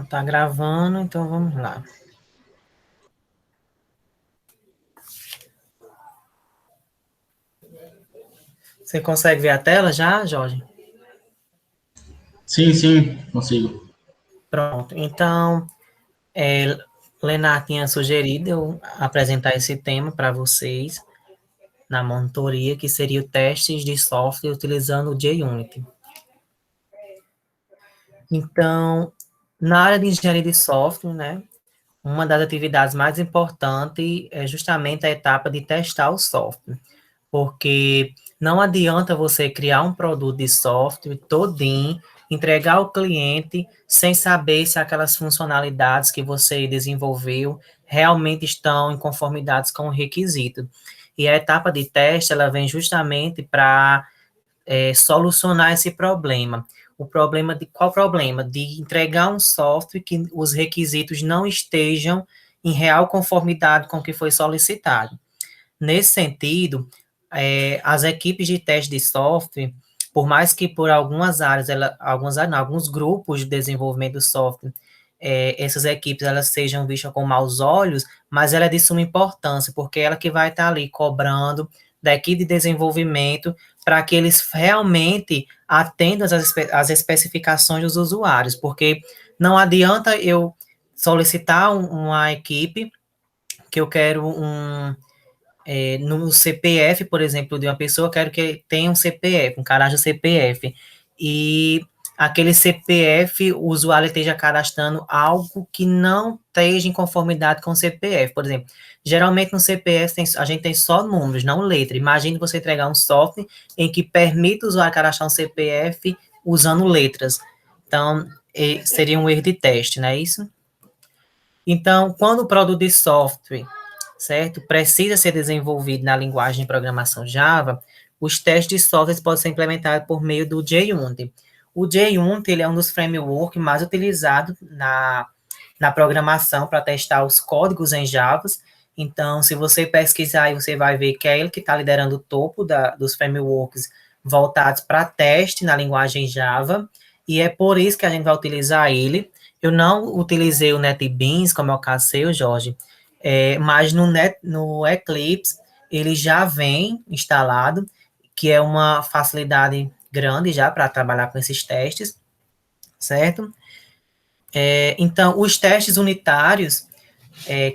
Tá gravando, então vamos lá. Você consegue ver a tela já, Jorge? Sim, sim, consigo. Pronto. Então, Lenar tinha sugerido eu apresentar esse tema para vocês na monitoria, que seria o testes de software utilizando o JUnity. Então, na área de engenharia de software, né, uma das atividades mais importantes é justamente a etapa de testar o software, porque não adianta você criar um produto de software todinho, entregar ao cliente sem saber se aquelas funcionalidades que você desenvolveu realmente estão em conformidade com o requisito. E a etapa de teste, ela vem justamente para solucionar esse problema. O problema de qual problema? De entregar um software que os requisitos não estejam em real conformidade com o que foi solicitado. Nesse sentido, as equipes de teste de software, por mais que por algumas áreas, alguns grupos de desenvolvimento do software, essas equipes elas sejam vistas com maus olhos, mas ela é de suma importância, porque ela que vai estar ali cobrando da equipe de desenvolvimento para que eles realmente atendam às especificações dos usuários, porque não adianta eu solicitar uma equipe que eu quero no CPF, por exemplo, de uma pessoa, eu quero que tenha um CPF, um cadastro CPF, e aquele CPF, o usuário esteja cadastrando algo que não esteja em conformidade com o CPF, por exemplo. Geralmente no CPF a gente tem só números, não letra. Imagine você entregar um software em que permita o usuário cadastrar um CPF usando letras. Então, seria um erro de teste, não é isso? Então, quando o produto de software, certo, precisa ser desenvolvido na linguagem de programação Java, os testes de software podem ser implementados por meio do JUnity. O JUnity ele é um dos frameworks mais utilizados na programação para testar os códigos em Java. Então, se você pesquisar aí, você vai ver que é ele que está liderando o topo dos frameworks voltados para teste na linguagem Java, e é por isso que a gente vai utilizar ele. Eu não utilizei o NetBeans, como é o caso seu, Jorge, mas no Eclipse ele já vem instalado, que é uma facilidade grande já para trabalhar com esses testes, certo? Então, os testes unitários,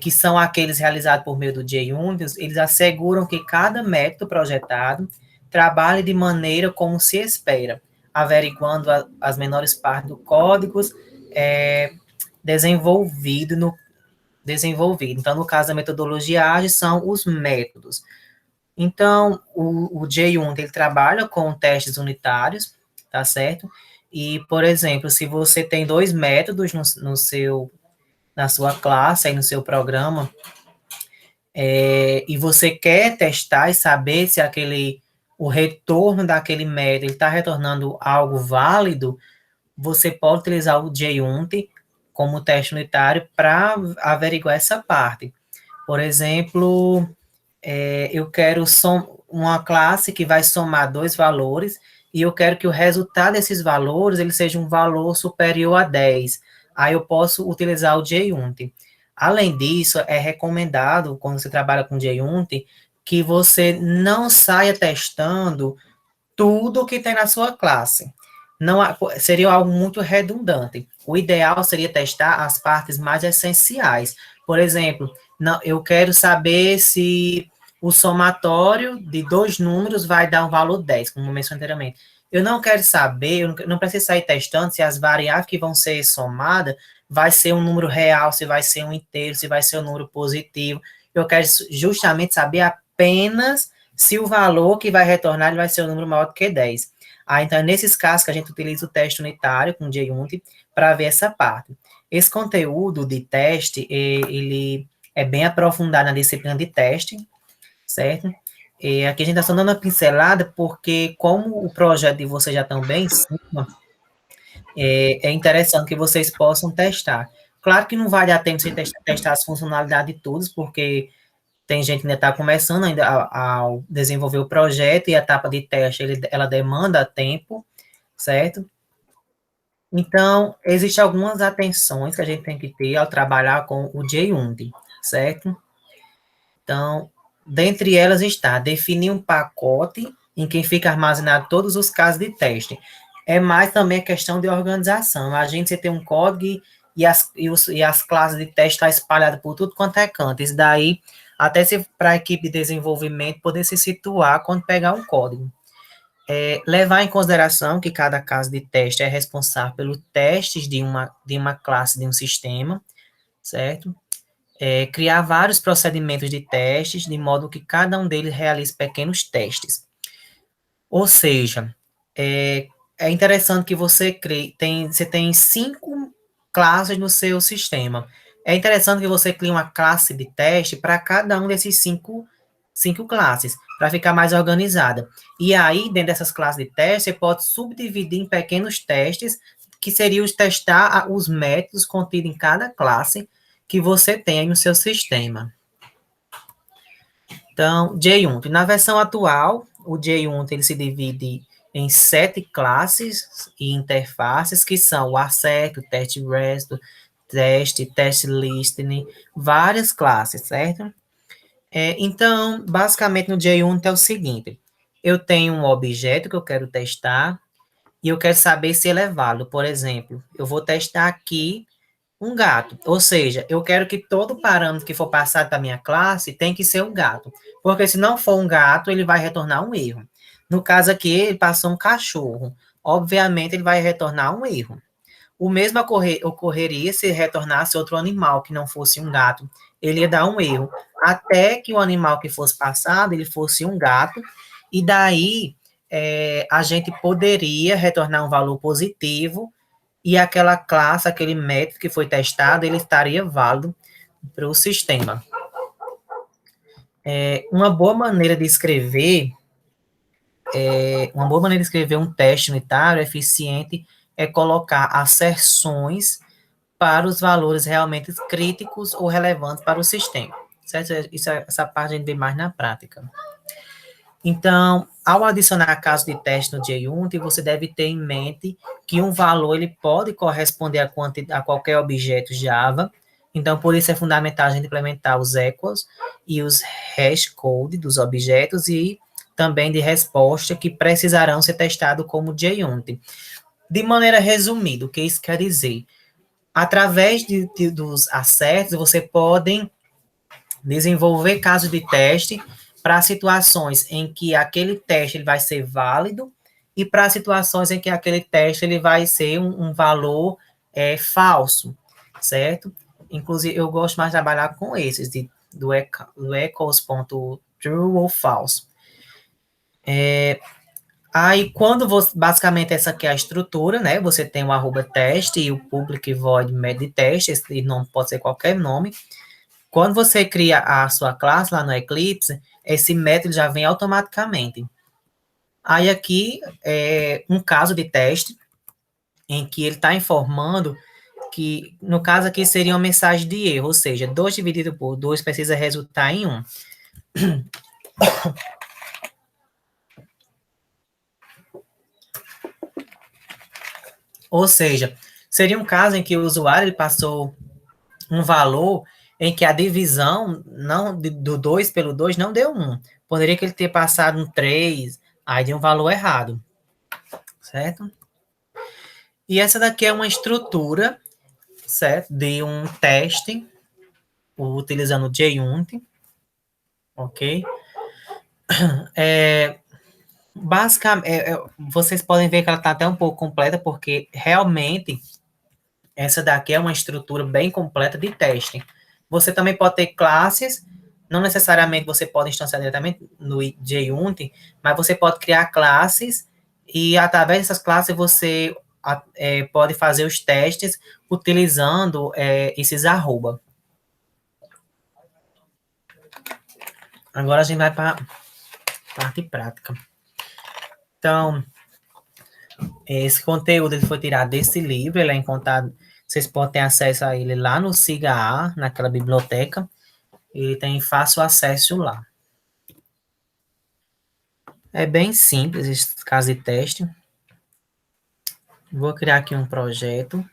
que são aqueles realizados por meio do JUnity, eles asseguram que cada método projetado trabalhe de maneira como se espera, averiguando as menores partes do código desenvolvido desenvolvido. Então, no caso da metodologia ágil, são os métodos. Então, o JUnity, ele trabalha com testes unitários, tá certo? E, por exemplo, se você tem dois métodos na sua classe, aí no seu programa, e você quer testar e saber se o retorno daquele método está retornando algo válido, você pode utilizar o JUnity como teste unitário para averiguar essa parte. Por exemplo, eu quero uma classe que vai somar dois valores e eu quero que o resultado desses valores ele seja um valor superior a 10. Aí eu posso utilizar o JUnity. Além disso, é recomendado, quando você trabalha com JUnity, que você não saia testando tudo que tem na sua classe. Não seria algo muito redundante. O ideal seria testar as partes mais essenciais. Por exemplo, não, eu quero saber se o somatório de dois números vai dar um valor 10, como eu mencionei anteriormente. Eu não quero saber, eu não preciso sair testando se as variáveis que vão ser somadas vai ser um número real, se vai ser um inteiro, se vai ser um número positivo. Eu quero justamente saber apenas se o valor que vai retornar ele vai ser um número maior do que 10. Então, é nesses casos que a gente utiliza o teste unitário com o JUnity para ver essa parte. Esse conteúdo de teste, ele é bem aprofundado na disciplina de teste, certo? E aqui a gente está só dando uma pincelada, porque como o projeto de vocês já estão bem em cima, é interessante que vocês possam testar. Claro que não vai dar tempo de testar as funcionalidades de todos, porque tem gente que ainda está começando ainda a desenvolver o projeto e a etapa de teste, ela demanda tempo, certo? Então, existem algumas atenções que a gente tem que ter ao trabalhar com o JUnit, certo? Então, dentre elas está definir um pacote em que fica armazenado todos os casos de teste. É mais também a questão de organização. A gente tem um código e as classes de teste estão espalhadas por tudo quanto é canto. Isso daí, até se para a equipe de desenvolvimento poder se situar quando pegar um código. Levar em consideração que cada caso de teste é responsável pelos testes de uma classe de um sistema, certo? Criar vários procedimentos de testes, de modo que cada um deles realize pequenos testes. Ou seja, é interessante que você tem 5 classes no seu sistema. É interessante que você crie uma classe de teste para cada um desses cinco classes, para ficar mais organizada. E aí, dentro dessas classes de teste, você pode subdividir em pequenos testes, que seriam testar os métodos contidos em cada classe que você tem no seu sistema. Então, JUnit. Na versão atual, o JUnit ele se divide em 7 classes e interfaces, que são o asset, o test rest, test listening, várias classes, certo? Então, basicamente no JUnit é o seguinte, eu tenho um objeto que eu quero testar e eu quero saber se ele é válido. Por exemplo, eu vou testar aqui um gato. Ou seja, eu quero que todo parâmetro que for passado da minha classe tem que ser um gato. Porque se não for um gato, ele vai retornar um erro. No caso aqui, ele passou um cachorro. Obviamente, ele vai retornar um erro. O mesmo ocorreria se retornasse outro animal que não fosse um gato. Ele ia dar um erro. Até que o animal que fosse passado, ele fosse um gato. E daí, a gente poderia retornar um valor positivo e aquela classe, aquele método que foi testado, ele estaria válido para o sistema. Uma boa maneira de escrever, um teste unitário eficiente é colocar asserções para os valores realmente críticos ou relevantes para o sistema. Certo? Essa parte a gente vê mais na prática. Então, ao adicionar caso de teste no JUnit, você deve ter em mente que um valor ele pode corresponder a qualquer objeto Java. Então, por isso é fundamental a gente implementar os equals e os hash code dos objetos e também de resposta que precisarão ser testados como JUnit. De maneira resumida, o que isso quer dizer? Através dos acertos, você pode desenvolver casos de teste para situações em que aquele teste ele vai ser válido e para situações em que aquele teste ele vai ser um valor falso, certo? Inclusive, eu gosto mais de trabalhar com esses, do equals.true ou false. Aí, quando você, basicamente, essa aqui é a estrutura, né? Você tem o arroba teste e o public void med teste, esse nome pode ser qualquer nome. Quando você cria a sua classe lá no Eclipse, esse método já vem automaticamente. Aí aqui é um caso de teste em que ele está informando que, no caso aqui, seria uma mensagem de erro, ou seja, 2 dividido por 2 precisa resultar em 1. Ou seja, seria um caso em que o usuário ele passou um valor em que a divisão não do 2 pelo 2 não deu 1. Poderia que ele ter passado um 3, aí deu um valor errado, certo? E essa daqui é uma estrutura, certo? De um teste, utilizando o JUnit, ok? Basicamente, vocês podem ver que ela está até um pouco completa, porque realmente essa daqui é uma estrutura bem completa de teste. Você também pode ter classes, não necessariamente você pode instanciar diretamente no JUnit, mas você pode criar classes e através dessas classes você pode fazer os testes utilizando esses arroba. Agora a gente vai para a parte prática. Então, esse conteúdo ele foi tirado desse livro, ele é encontrado, vocês podem ter acesso a ele lá no Siga A, naquela biblioteca, ele tem fácil acesso lá. É bem simples esse caso de teste. Vou criar aqui um projeto.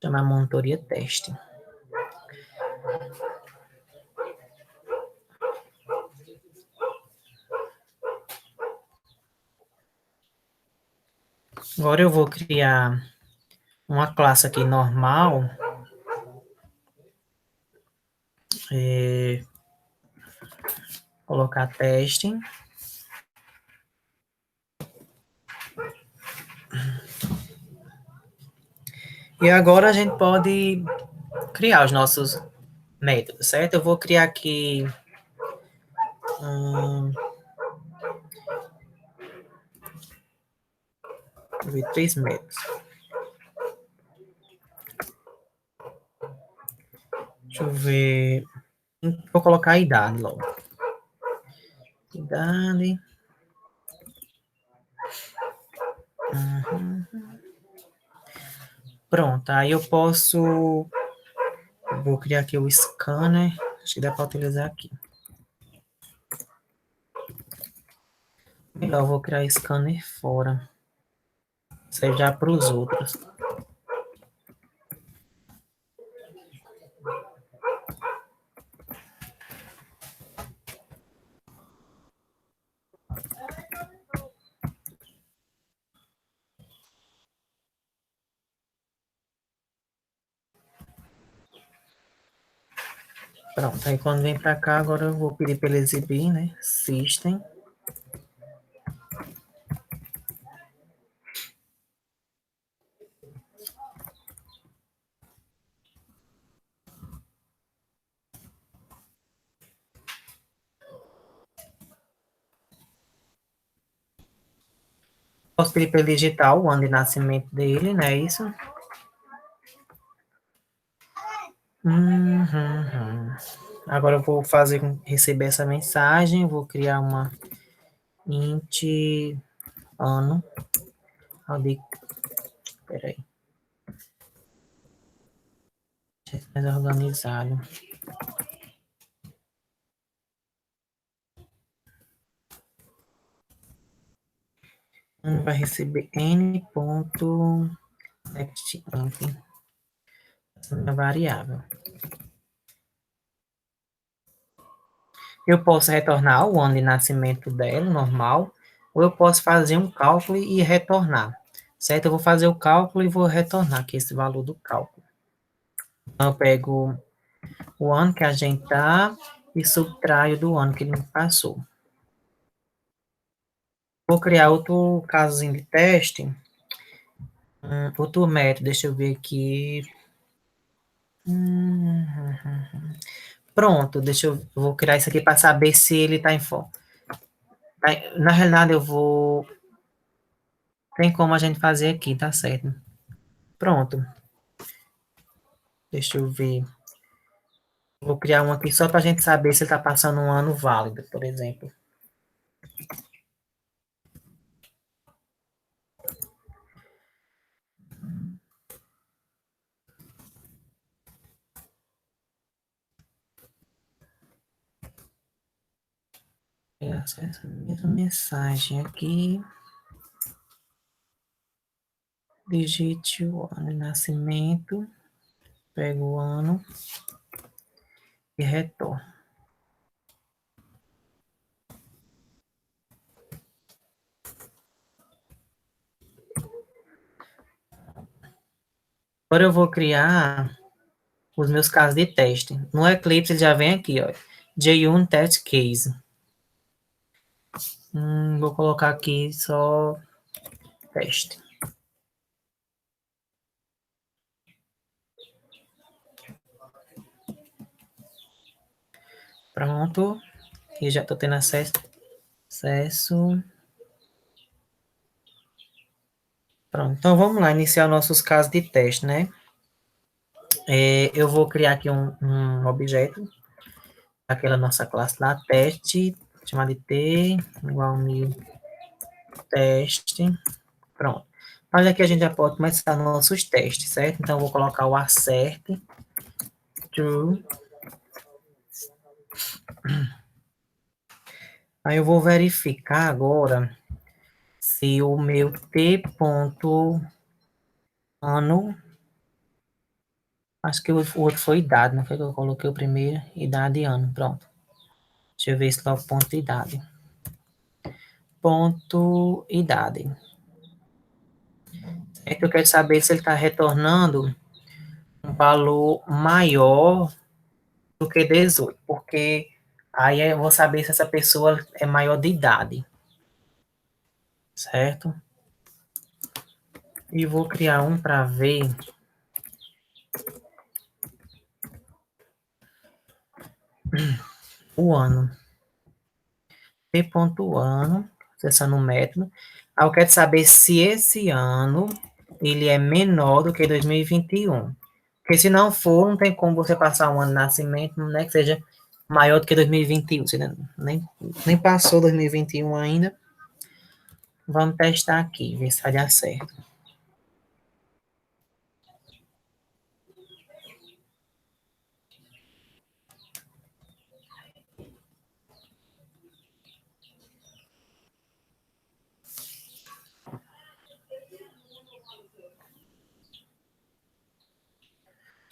Chamar monitoria teste. Agora eu vou criar uma classe aqui normal. Colocar teste. E agora a gente pode criar os nossos métodos, certo? Eu vou criar aqui três métodos. Deixa eu ver. Vou colocar a idade logo. Idade. Uhum. Pronto, aí eu posso. Vou criar aqui o scanner. Acho que dá para utilizar aqui. Melhor, eu vou criar scanner fora. Serve já para os outros. Pronto, aí quando vem para cá, agora eu vou pedir para ele exibir, né? System. Posso pedir para ele digitar o ano de nascimento dele, não é isso? Uhum. Agora eu vou receber essa mensagem, vou criar uma int ano. Peraí. Mais organizado. Vai receber n.nextInc. Essa é a minha variável. Eu posso retornar o ano de nascimento dela, normal, ou eu posso fazer um cálculo e retornar. Certo? Eu vou fazer o cálculo e vou retornar aqui esse valor do cálculo. Então, eu pego o ano que a gente está e subtraio do ano que ele me passou. Vou criar outro casozinho de teste. Outro método, deixa eu ver aqui. Pronto, vou criar isso aqui para saber se ele está em forma. Na realidade, tem como a gente fazer aqui, tá certo. Pronto. Deixa eu ver. Vou criar um aqui só para a gente saber se ele está passando um ano válido, por exemplo. Essa mesma mensagem aqui. Digite o ano de nascimento. Pego o ano e retorno. Agora eu vou criar os meus casos de teste. No Eclipse já vem aqui, ó. J1 Test Case. Vou colocar aqui só teste. Pronto. E já estou tendo acesso. Pronto. Então vamos lá, iniciar nossos casos de teste, né? Eu vou criar aqui um objeto, aquela nossa classe lá, teste, chamar de T, igual a new teste. Pronto. Mas aqui a gente já pode começar nossos testes, certo? Então, eu vou colocar o acerte, true. Aí eu vou verificar agora se o meu t.ano, acho que o outro foi idade, não foi que eu coloquei o primeiro, idade e ano, pronto. Deixa eu ver se lá o ponto de idade. Ponto idade. É que eu quero saber se ele está retornando um valor maior do que 18, porque aí eu vou saber se essa pessoa é maior de idade, certo? E vou criar um para ver o ano. P.ano, acessando o método. Aí eu quero saber se esse ano ele é menor do que 2021. Porque se não for, não tem como você passar um ano de nascimento, né, que seja maior do que 2021. Você nem passou 2021 ainda. Vamos testar aqui, ver se vai dar certo.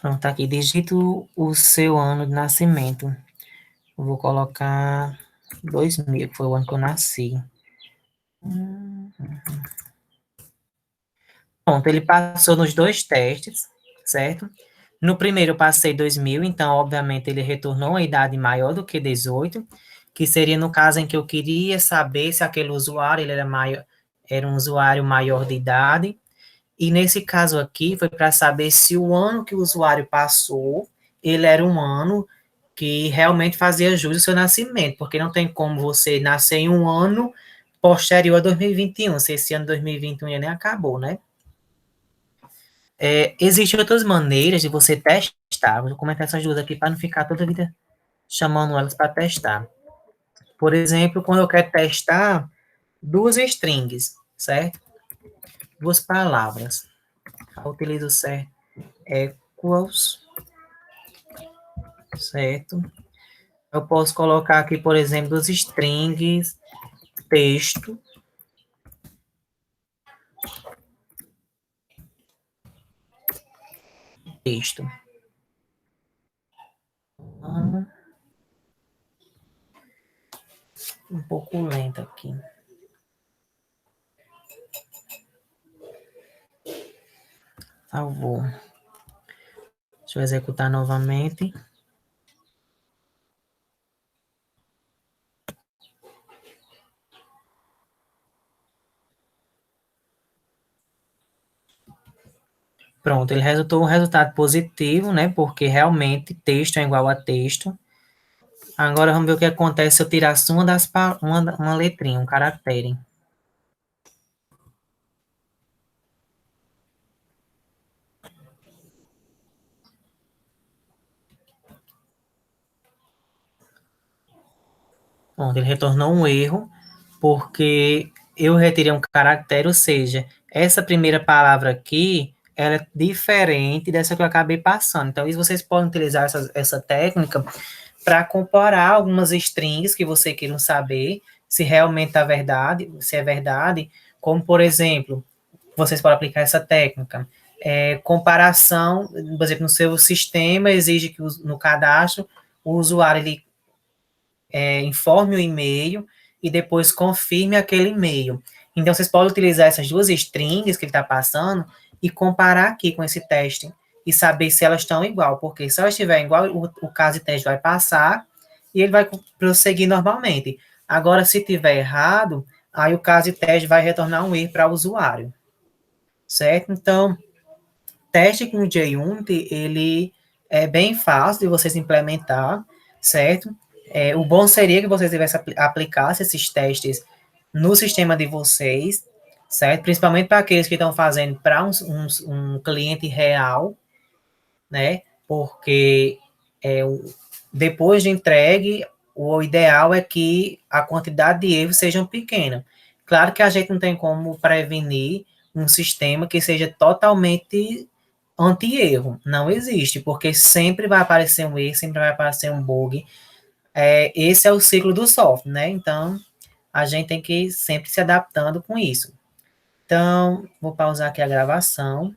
Pronto, aqui, digito o seu ano de nascimento. Eu vou colocar 2000, que foi o ano que eu nasci. Pronto, ele passou nos dois testes, certo? No primeiro eu passei 2000, então, obviamente, ele retornou a idade maior do que 18, que seria no caso em que eu queria saber se aquele usuário ele era um usuário maior de idade. E nesse caso aqui, foi para saber se o ano que o usuário passou, ele era um ano que realmente fazia jus ao seu nascimento, porque não tem como você nascer em um ano posterior a 2021, se esse ano 2021 já nem acabou, né? Existem outras maneiras de você testar. Vou comentar essas duas aqui para não ficar toda a vida chamando elas para testar. Por exemplo, quando eu quero testar duas strings, certo? Duas palavras. Eu utilizo certo equals, certo? Eu posso colocar aqui, por exemplo, duas strings texto, texto. Um pouco lento aqui. Salvou. Deixa eu executar novamente. Pronto, ele resultou um resultado positivo, né? Porque realmente texto é igual a texto. Agora vamos ver o que acontece se eu tirar uma letrinha, um caractere. Pronto, ele retornou um erro, porque eu retirei um caractere, ou seja, essa primeira palavra aqui, ela é diferente dessa que eu acabei passando. Então, isso vocês podem utilizar essa técnica para comparar algumas strings que você queiram saber se realmente é verdade, se é verdade, como, por exemplo, vocês podem aplicar essa técnica. Comparação, por exemplo, no seu sistema exige que no cadastro o usuário ele informe o e-mail e depois confirme aquele e-mail. Então, vocês podem utilizar essas duas strings que ele está passando e comparar aqui com esse teste e saber se elas estão igual, porque se elas estiverem igual, o caso de teste vai passar e ele vai prosseguir normalmente. Agora, se tiver errado, aí o caso de teste vai retornar um erro para o usuário, certo? Então, teste com o JUnity, ele é bem fácil de vocês implementar, certo? O bom seria que vocês aplicassem esses testes no sistema de vocês, certo? Principalmente para aqueles que estão fazendo para um cliente real, né? Porque depois de entregue, o ideal é que a quantidade de erros sejam pequena. Claro que a gente não tem como prevenir um sistema que seja totalmente anti-erro. Não existe, porque sempre vai aparecer um erro, sempre vai aparecer um bug. Esse é o ciclo do software, né? Então, a gente tem que sempre se adaptando com isso. Então, vou pausar aqui a gravação.